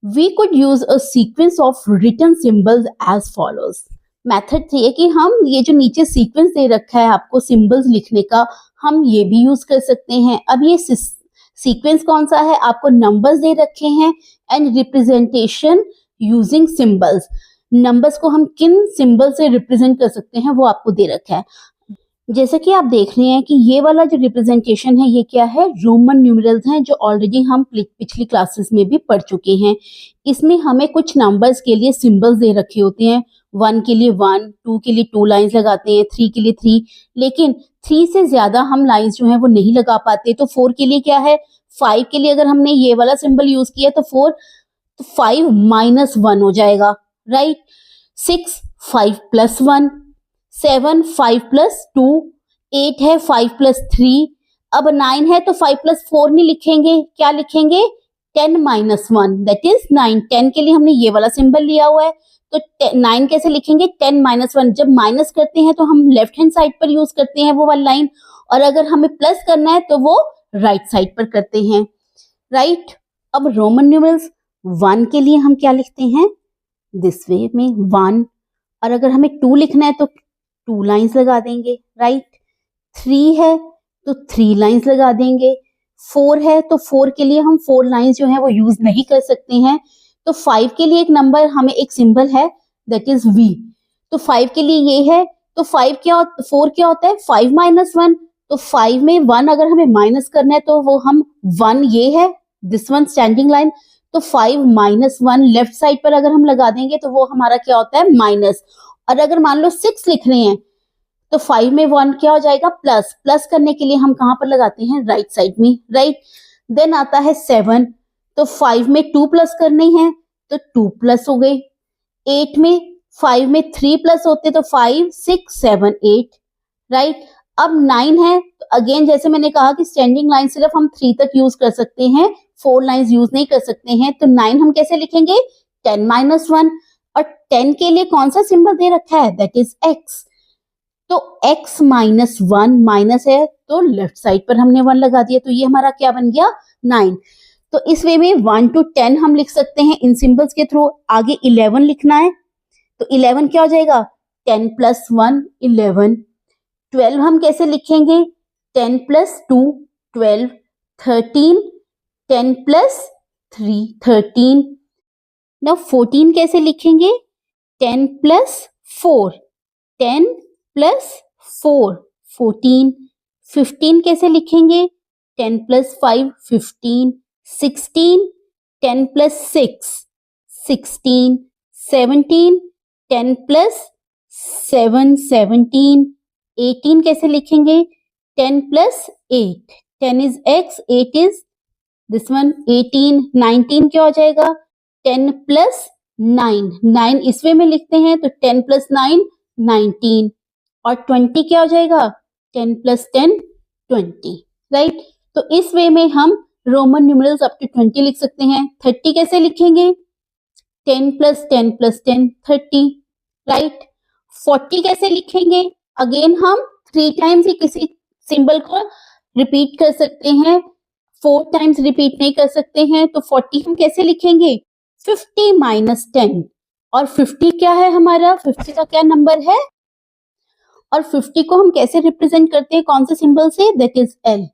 we could use a sequence of written symbols as follows. Method 3 है कि हम ये जो नीचे सीक्वेंस दे रखा है आपको सिंबल्स लिखने का, हम ये भी यूज कर सकते हैं। अब ये सीक्वेंस कौन सा है, आपको नंबर्स दे रखे हैं and representation using symbols. Numbers को हम किन सिंबल से रिप्रेजेंट कर सकते हैं वो आपको दे रखा है। जैसे कि आप देख रहे हैं कि ये वाला जो रिप्रेजेंटेशन है ये क्या है, रोमन न्यूमरल्स हैं जो ऑलरेडी हम पिछली क्लासेस में भी पढ़ चुके हैं। इसमें हमें कुछ नंबर्स के लिए सिंबल्स दे रखे होते हैं। 1 के लिए 1, 2 के लिए 2 लाइंस लगाते हैं, 3 के लिए 3, लेकिन 3 से ज्यादा हम लाइंस जो है वो नहीं लगा पाते। तो 4 के लिए क्या है, 5 के लिए अगर हमने ये वाला सिंबल यूज किया तो 5 - 1 हो जाएगा, राइट। 6 5 + 1, 7 5 + 2, 8 है 5 + 3, अब 9 है तो 5 + 4 नहीं लिखेंगे, क्या लिखेंगे, 10 - 1 दैट इज 9। 10 के लिए हमने ये वाला सिंबल लिया हुआ है तो 9 कैसे लिखेंगे, 10 - 1। जब माइनस करते हैं तो हम लेफ्ट हैंड साइड पर यूज करते हैं वो वाली लाइन, और अगर हमें प्लस करना है तो वो राइट साइड पर करते हैं, राइट। अब रोमन न्यूमरल्स 1 के लिए हम क्या लिखते हैं, दिस वे में 1, और अगर हमें 2 लिखना है तो 2 लाइंस लगा देंगे, राइट। 3 है तो 3 लाइंस लगा देंगे। 4 है तो 4 के लिए हम 4 लाइंस जो है वो यूज नहीं कर सकते हैं। तो 5 के लिए एक नंबर हमें एक सिंबल है दैट इज V, तो 5 के लिए ये है तो 4 क्या होता है 5 माइनस 1, तो 5 में 1 अगर हमें माइनस करना है तो वो हम 1 ये है दिस वन स्टैंडिंग लाइन, तो 5 माइनस 1 लेफ्ट साइड पर अगर हम लगा देंगे तो वो हमारा क्या होता है माइनस। और अगर मान लो 6 लिख रहे हैं तो 5 में 1 क्या हो जाएगा प्लस, प्लस करने के लिए हम कहां पर लगाते हैं राइट साइड में, राइट। देन आता है 7, तो 5 में 2 प्लस करने हैं तो 2 प्लस हो गए। 8 में 5 में 3 प्लस होते तो 5 6 7 8, राइट। अब 9 है तो अगेन जैसे मैंने कहा कि स्टैंडिंग लाइन सिर्फ हम 3 तक यूज कर सकते हैं, 4 लाइंस यूज नहीं कर सकते हैं, तो 9 हम कैसे लिखेंगे 10 माइनस 1, और 10 के लिए कौन सा सिंबल दे रखा है दैट इज x, तो x माइनस 1 माइनस है तो लेफ्ट साइड पर हमने 1 लगा दिया, तो ये हमारा क्या बन गया 9। तो इस वे में 1 to 10 हम लिख सकते हैं इन सिंबल्स के थ्रू। आगे 11 लिखना है तो 11 क्या हो जाएगा 10 प्लस 1 11। 12 हम कैसे लिखेंगे 10 प्लस 2 12। 13 10 प्लस 3 13। नाउ 14 कैसे लिखेंगे 10 प्लस 4 10 प्लस 4 14। 15 कैसे लिखेंगे 10 प्लस 5 15। 16 10 प्लस 6 16। 17 10 प्लस 7 17। 18 कैसे लिखेंगे 10 plus 8 10 is x 8 is this one 18। 19 क्या हो जाएगा 10 प्लस 9 9 इस वे में लिखते हैं तो 10 प्लस 9 19। और 20 क्या हो जाएगा 10 प्लस 10 20, राइट। तो इस वे में हम रोमन न्यूमरल्स अप टू 20 लिख सकते हैं। 30 कैसे लिखेंगे 10 प्लस 10 प्लस 10 30, राइट। 40 कैसे लिखेंगे अगेन हम 3 टाइम्स ही किसी सिंबल को रिपीट कर सकते हैं, 4 टाइम्स रिपीट नहीं कर सकते हैं, तो 40 हम कैसे लिखेंगे 50 माइनस 10। और 50 क्या है हमारा 50 का क्या नंबर है, और 50 को हम कैसे रिप्रेजेंट करते हैं कौन से symbol say that is L.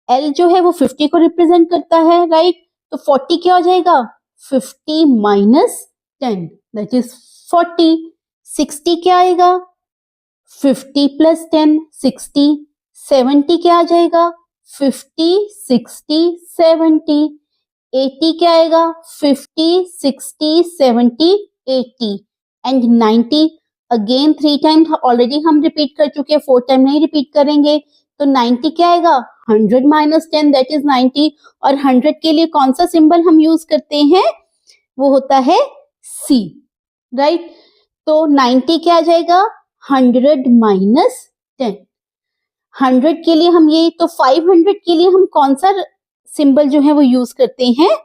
L जो है वो 50 को रिप्रेजेंट करता है, राइट। तो 40 क्या हो जाएगा 50 माइनस 10 दैट इज 40। 60 क्या आएगा 50 प्लस 10 60। 70 क्या आ जाएगा 50 60 70। 80 क्या आएगा 50 60 70 80। एंड 90 अगेन 3 टाइम ऑलरेडी हम रिपीट कर चुके हैं, 4 टाइम नहीं रिपीट करेंगे, तो 90 क्या आएगा 100 माइनस 10 दैट इज 90। और 100 के लिए कौन सा सिंबल हम यूज करते हैं वो होता है C, राइट। तो 90 क्या आ जाएगा 100 माइनस 10। 100 के लिए हम ये, तो 500 के लिए हम कौन सा सिंबल जो है वो यूज करते हैं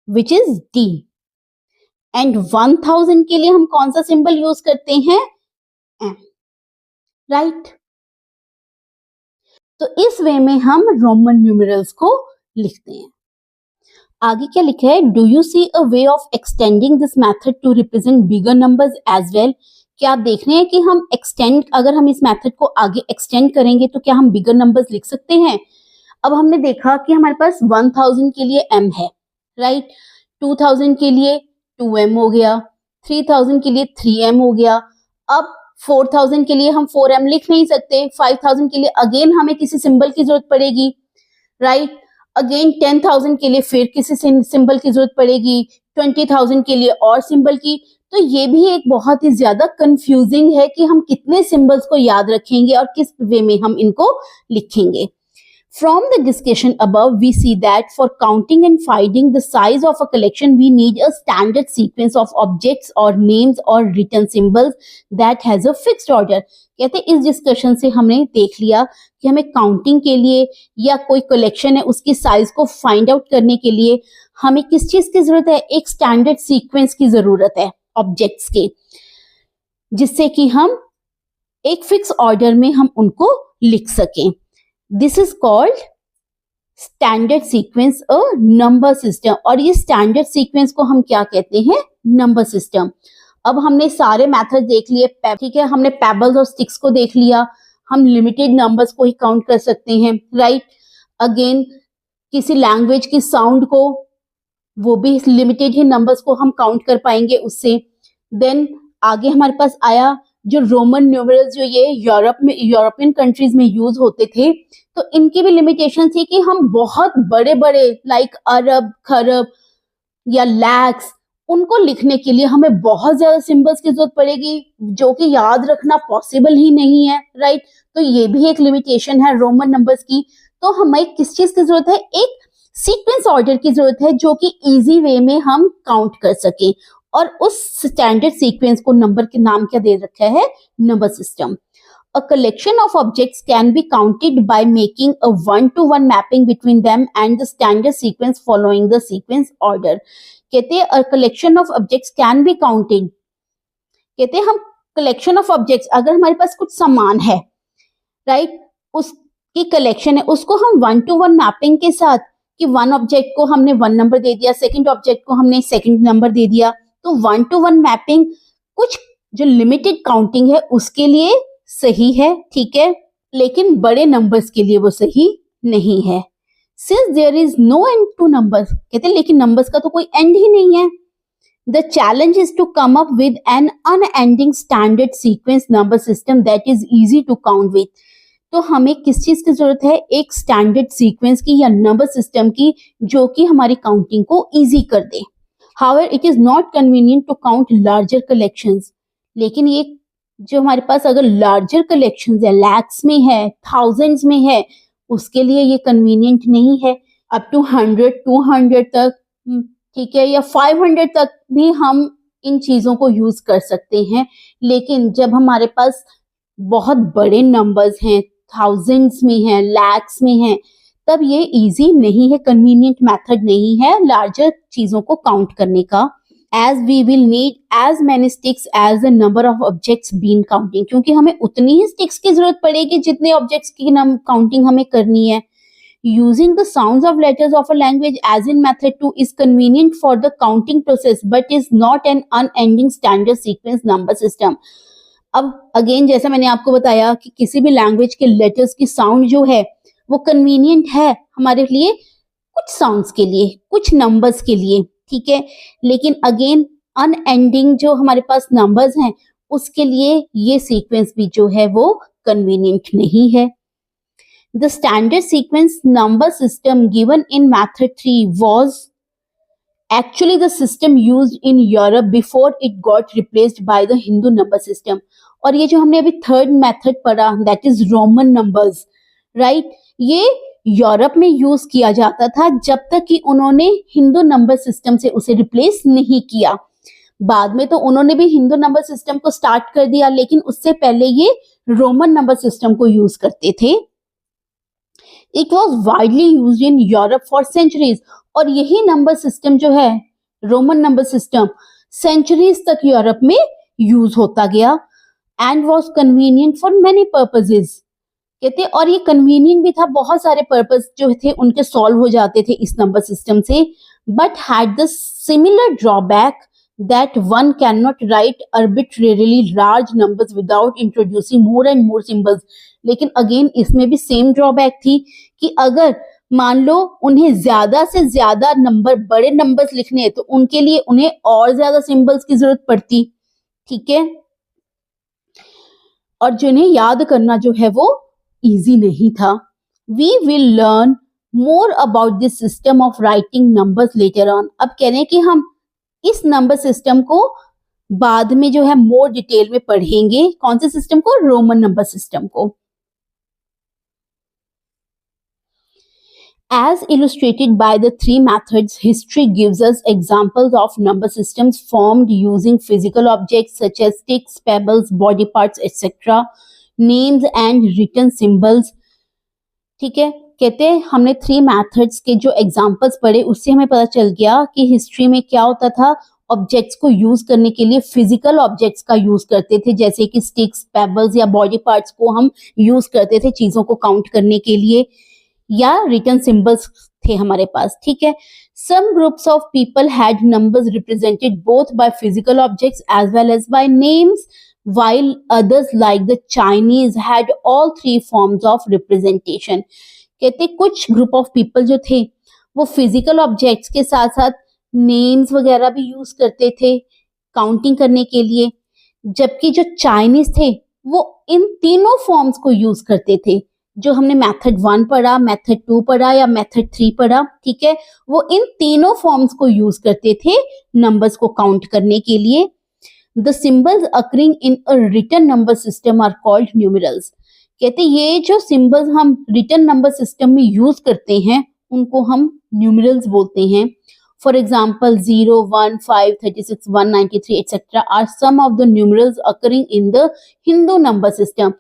विच इज D। एंड 1000 के लिए हम कौन सा सिंबल यूज करते हैं M, राइट। तो इस वे में हम रोमन न्यूमरल्स को लिखते हैं। आगे क्या लिखा है do you see a way of extending this method to represent bigger numbers as well. क्या आप देख रहे हैं कि हम एक्सटेंड, अगर हम इस मेथड को आगे एक्सटेंड करेंगे तो क्या हम बिगर नंबर्स लिख सकते हैं। अब हमने देखा कि हमारे पास 1000 के लिए m है, राइट। 2000 के लिए 2m हो गया, 3000 के लिए 3m हो गया। अब 4000 के लिए हम 4m लिख नहीं सकते, 5000 के लिए अगेन हमें किसी सिंबल की जरूरत पड़ेगी, राइट। अगेन 10,000 के लिए फिर किसी सिंबल की जरूरत पड़ेगी, 20,000 के लिए और सिंबल की। तो ये भी एक बहुत ही ज्यादा कंफ्यूजिंग है कि हम कितने सिंबल्स को याद रखेंगे और किस वे में हम इनको लिखेंगे। From the discussion above, we see that for counting and finding the size of a collection, we need a standard sequence of objects or names or written symbols that has a fixed order. कहते इस discussion से हमने देख लिया कि हमें counting के लिए या कोई कलेक्शन है उसकी साइज को फाइंड आउट करने के लिए हमें किस चीज की जरूरत है, एक स्टैंडर्ड सीक्वेंस की जरूरत है ऑब्जेक्ट्स के, जिससे कि हम एक फिक्स ऑर्डर में हम उनको लिख सकें। This is called standard sequence a number system, और ये स्टैंडर्ड सीक्वेंस को हम क्या कहते हैं नंबर सिस्टम। अब हमने सारे मेथड देख लिए, ठीक है, हमने पेबल्स और स्टिक्स को देख लिया, हम लिमिटेड नंबर्स को ही काउंट कर सकते हैं, राइट। अगेन किसी लैंग्वेज की साउंड को, वो भी लिमिटेड ही नंबर्स को हम काउंट कर पाएंगे उससे। देन आगे हमारे पास आया जो रोमन न्यूमरल्स जो ये यूरोपियन कंट्रीज में यूज होते थे, तो इनकी भी लिमिटेशन थी कि हम बहुत बड़े बड़े लाइक अरब खरब या लैक्स, उनको लिखने के लिए हमें बहुत ज्यादा सिंबल्स की जरूरत पड़ेगी, जो कि याद रखना पॉसिबल ही नहीं है, राइट। तो ये भी एक लिमिटेशन है रोमन नंबर्स की। तो हमें किस चीज की जरूरत है, एक सीक्वेंस ऑर्डर की जरूरत है जो कि इजी वे में हम काउंट कर सके, और उस स्टैंडर्ड सीक्वेंस को नंबर के नाम क्या दे रखा है, number system. A collection of objects can be counted by making a one-to-one mapping between them and the standard sequence following the sequence order. कहते हैं a collection of objects can be counted. कहते हैं हम collection of objects, अगर हमारे पास कुछ सामान है, राइट, उसकी कलेक्शन है, उसको हम वन टू वन मैपिंग के साथ, कि वन ऑब्जेक्ट को हमने वन नंबर दे दिया, सेकंड ऑब्जेक्ट को हमने सेकंड नंबर दे दिया, तो वन टू वन मैपिंग कुछ जो लिमिटेड काउंटिंग है उसके लिए सही है, ठीक है, लेकिन बड़े नंबर्स के लिए वो सही नहीं है। Since there is no end to numbers, कहते हैं लेकिन नंबर्स का तो कोई एंड ही नहीं है। The challenge is to come up with an unending standard sequence number system that is easy to count with. तो हमें किस चीज की जरूरत है, एक स्टैंडर्ड सीक्वेंस की या नंबर सिस्टम की, जो कि हमारी काउंटिंग को इजी कर दे। However it is not convenient to count larger collections, लेकिन ये जो हमारे पास अगर लार्जर कलेक्शंस है, लैक्स में है, थाउजेंड्स में है, उसके लिए ये कन्वीनियंट नहीं है। अप टू 100 200 तक, ठीक है, या 500 तक भी हम इन चीजों को यूज कर सकते हैं। लेकिन जब हमारे पास बहुत बड़े नंबर्स हैं, थाउजेंड्स में है, लैक्स में है, तब ये इजी नहीं है, कन्वीनियंट मेथड नहीं है लार्जर चीजों को काउंट करने का। as we will need as many sticks as the number of objects been counting, क्योंकि हमें उतनी ही sticks की जरूरत पड़ेगी जितने objects की काउंटिंग हमें करनी है। Using the sounds of letters of a language as in method 2 is convenient for the counting process but is not an unending standard sequence number system. अब अगेन जैसा मैंने आपको बताया कि किसी भी लैंग्वेज के लेटर्स की साउंड जो है वो कन्वीनियंट है हमारे लिए कुछ साउंड्स के लिए, कुछ नंबर्स के लिए, ठीक है, लेकिन अगेन अनएंडिंग जो हमारे पास नंबर्स हैं उसके लिए ये सीक्वेंस भी जो है वो कन्वीनियंट नहीं है। The standard sequence number system given in method 3 was actually the system used in Europe before it got replaced by the Hindu number system. और ये जो हमने अभी थर्ड मेथड पढ़ा that is Roman numbers, right, ये Europe में use किया जाता था जब तक कि उन्होंने हिंदू नंबर सिस्टम से उसे रिप्लेस नहीं किया। बाद में तो उन्होंने भी हिंदू नंबर सिस्टम को स्टार्ट कर दिया, लेकिन उससे पहले ये रोमन नंबर सिस्टम को यूज करते थे। It was widely use in Europe for centuries, और यही नंबर सिस्टम जो है रोमन नंबर सिस्टम सेंचुरीज तक यूरोप में यूज होता गया and was convenient for many purposes, कहते, और ये कन्वीनियंट भी था, बहुत सारे पर्पस जो थे उनके सॉल्व हो जाते थे इस नंबर सिस्टम से, but had the similar drawback that one cannot write arbitrarily large numbers without introducing more and more symbols. लेकिन अगेन इसमें भी सेम ड्रॉबैक थी कि अगर मान लो उन्हें ज्यादा से ज्यादा नंबर, बड़े नंबर्स लिखने हैं तो उनके लिए उन्हें और ज्यादा सिंबल्स की जरूरत पड़ती, ठीक है, और जिन्हें याद करना जो है वो इजी नहीं था। We will learn more about this system of writing numbers later on. अब कह रहे हैं कि हम इस नंबर सिस्टम को बाद में जो है मोर डिटेल में पढ़ेंगे। कौन से सिस्टम को? रोमन नंबर सिस्टम को। As illustrated by the three methods, history gives us examples of number systems formed using physical objects such as sticks, pebbles, body parts, etc., names and written symbols. ठीक है, कहते हैं हमने three methods के जो examples पढ़े उससे हमें पता चल गया कि हिस्ट्री में क्या होता था। ऑब्जेक्ट्स को यूज करने के लिए फिजिकल ऑब्जेक्ट्स का यूज करते थे, जैसे कि स्टिक्स, पेबल्स या बॉडी पार्ट्स को हम यूज करते थे चीजों को काउंट करने के लिए, या रिटन सिंबल्स थे हमारे पास, ठीक है। Some groups of people had numbers represented both by physical objects as well as by names, while others like the Chinese had all three forms of representation. कहते कुछ ग्रुप ऑफ पीपल जो थे वो फिजिकल ऑब्जेक्ट्स के साथ साथ names वगैरह भी यूज करते थे काउंटिंग करने के लिए, जबकि जो चाइनीज थे वो इन तीनों फॉर्म्स को यूज करते थे। जो हमने मेथड 1 पढ़ा, मेथड 2 पढ़ा या मेथड 3 पढ़ा, ठीक है, वो इन तीनों फॉर्म्स को यूज करते थे नंबर्स को काउंट करने के लिए। The symbols occurring in a written number system are called numerals. कहते ये जो सिंबल्स हम रिटन नंबर सिस्टम में यूज करते हैं उनको हम न्यूमरल्स बोलते हैं। For example 0, 1, 5, 36, 193 etc. Are some of the numerals occurring in the Hindu number system.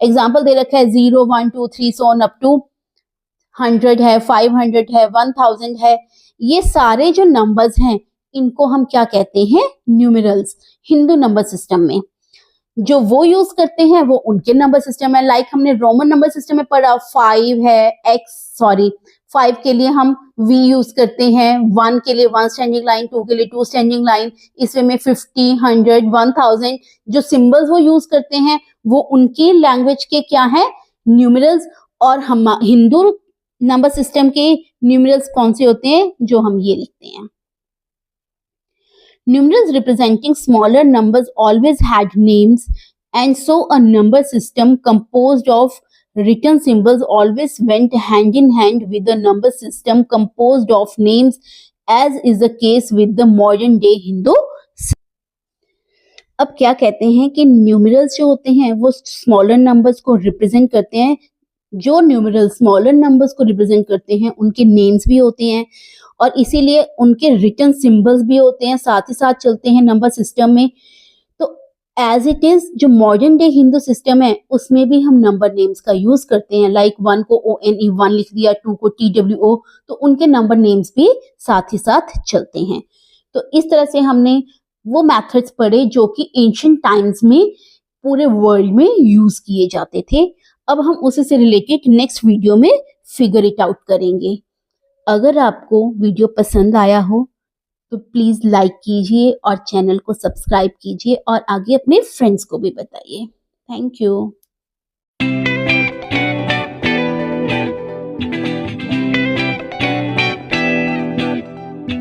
Example दे रखा है 0, 1, 2, 3 so on up to 100 है, 500 है, 1000 है। ये सारे जो नंबर्स हैं इनको हम क्या कहते हैं? न्यूमरल्स। हिंदू नंबर सिस्टम में जो वो यूज करते हैं वो उनके नंबर सिस्टम है। लाइक हमने रोमन नंबर सिस्टम में पढ़ा 5 है, 5 के लिए हम V यूज करते हैं, 1 के लिए 1 स्टैंडिंग लाइन, 2 के लिए 2 स्टैंडिंग लाइन। इसमें में 50, 100, 1000 जो सिंबल्स वो यूज करते हैं वो उनकी लैंग्वेज के क्या है? न्यूमरल्स। और हम हिंदू नंबर सिस्टम के न्यूमरल्स कौन से होते हैं? जो हम ये लिखते हैं। Numerals representing smaller numbers always had names, and so a number system composed of written symbols always went hand in hand with a number system composed of names, as is the case with the modern day Hindu. अब क्या कहते हैं कि numerals जो होते हैं वो smaller numbers को रिप्रेजेंट करते हैं। जो न्यूमरल स्मॉलर नंबर्स को रिप्रेजेंट करते हैं उनके नेम्स भी होते हैं और इसीलिए उनके रिटन सिंबल्स भी होते हैं, साथ ही साथ चलते हैं नंबर सिस्टम में। तो एज इट इज जो मॉडर्न डे हिंदू सिस्टम है उसमें भी हम नंबर नेम्स का यूज करते हैं। लाइक 1 को ONE 1 लिख दिया, 2 को TWO, तो उनके नंबर नेम्स भी साथ ही साथ चलते हैं। तो इस तरह से हमने वो मेथड्स पढ़े जो कि एंशिएंट टाइम्स में पूरे वर्ल्ड में यूज किए जाते थे। अब हम उसी से रिलेटेड नेक्स्ट वीडियो में फिगर इट आउट करेंगे। अगर आपको वीडियो पसंद आया हो तो प्लीज लाइक कीजिए और चैनल को सब्सक्राइब कीजिए और आगे अपने फ्रेंड्स को भी बताइए। Thank you.